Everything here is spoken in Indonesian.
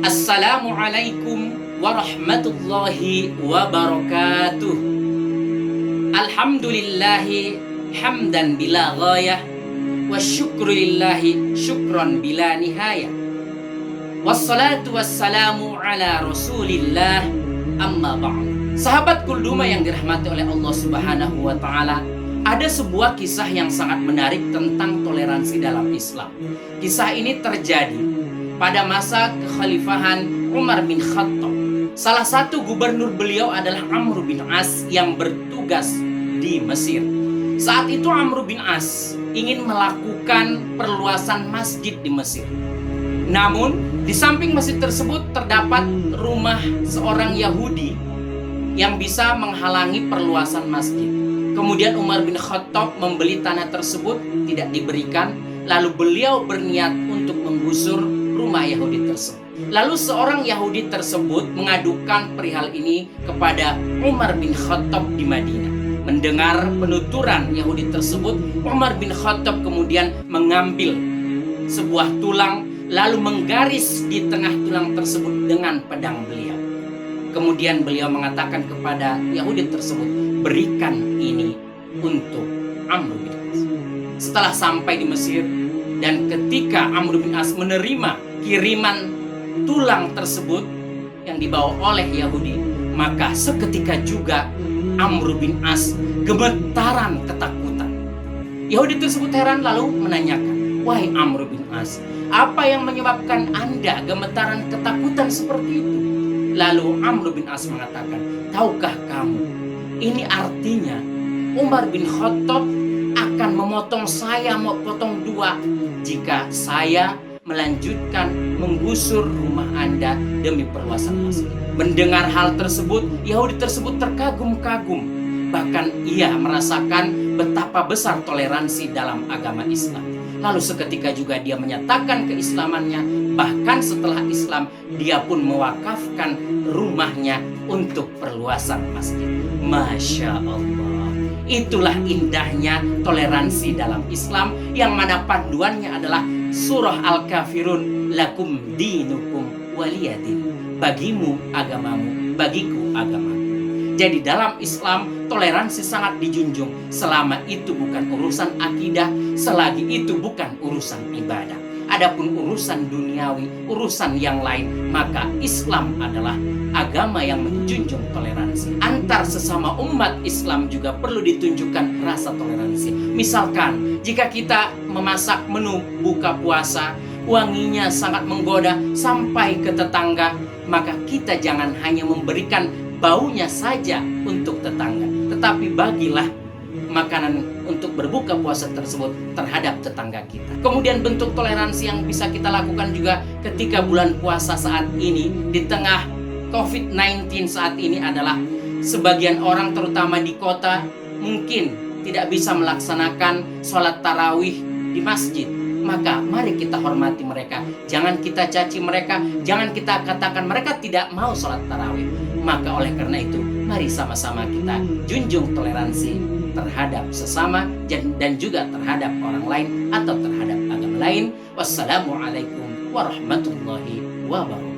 Assalamualaikum warahmatullahi wabarakatuh. Alhamdulillahi hamdan bila ghayah, wa syukrulillahi syukran bila nihayah. Wassalatu wassalamu ala rasulillah, amma ba'd. Sahabat Kulduma yang dirahmati oleh Allah Subhanahu wa ta'ala, ada sebuah kisah yang sangat menarik tentang toleransi dalam Islam. Kisah ini terjadi pada masa kekhalifahan Umar bin Khattab. Salah satu gubernur beliau adalah Amr bin As yang bertugas di Mesir. Saat itu Amr bin As ingin melakukan perluasan masjid di Mesir. Namun di samping masjid tersebut terdapat rumah seorang Yahudi yang bisa menghalangi perluasan masjid. Kemudian Umar bin Khattab membeli tanah tersebut, tidak diberikan. Lalu beliau berniat untuk menggusur rumah Yahudi tersebut. Lalu seorang Yahudi tersebut mengadukan perihal ini kepada Umar bin Khattab di Madinah. Mendengar penuturan Yahudi tersebut, Umar bin Khattab kemudian mengambil sebuah tulang lalu menggaris di tengah tulang tersebut dengan pedang beliau. Kemudian beliau mengatakan kepada Yahudi tersebut, berikan ini untuk Amr bin As. Setelah sampai di Mesir dan ketika Amr bin As menerima kiriman tulang tersebut yang dibawa oleh Yahudi, maka seketika juga Amr bin As gemetaran ketakutan. Yahudi tersebut heran lalu menanyakan, wahai Amr bin As, apa yang menyebabkan Anda gemetaran ketakutan seperti itu? Lalu Amr bin As mengatakan, tahukah kamu, ini artinya Umar bin Khattab akan memotong saya, mau potong dua, jika saya melanjutkan menggusur rumah Anda demi perluasan masjid. Mendengar hal tersebut, Yahudi tersebut terkagum-kagum. Bahkan ia merasakan betapa besar toleransi dalam agama Islam. Lalu seketika juga dia menyatakan keislamannya. Bahkan setelah Islam, dia pun mewakafkan rumahnya untuk perluasan masjid. Masya Allah. Itulah indahnya toleransi dalam Islam, yang mana panduannya adalah surah Al-Kafirun, lakum dinukum waliyadin. Bagimu agamamu, bagiku agamaku. Jadi dalam Islam toleransi sangat dijunjung, selama itu bukan urusan akidah, selagi itu bukan urusan ibadah. Adapun urusan duniawi, urusan yang lain, maka Islam adalah agama yang menjunjung toleransi. Antar sesama umat Islam juga perlu ditunjukkan rasa toleransi. Misalkan jika kita memasak menu buka puasa, wanginya sangat menggoda sampai ke tetangga, maka kita jangan hanya memberikan baunya saja untuk tetangga, tetapi bagilah makanan untuk berbuka puasa tersebut terhadap tetangga kita. Kemudian bentuk toleransi yang bisa kita lakukan juga ketika bulan puasa saat ini, di tengah COVID-19 saat ini, adalah sebagian orang terutama di kota mungkin tidak bisa melaksanakan sholat tarawih di masjid. Maka mari kita hormati mereka. Jangan kita caci mereka. Jangan kita katakan mereka tidak mau sholat tarawih. Maka oleh karena itu, mari sama-sama kita junjung toleransi terhadap sesama dan juga terhadap orang lain atau terhadap agama lain. Wassalamualaikum warahmatullahi wabarakatuh.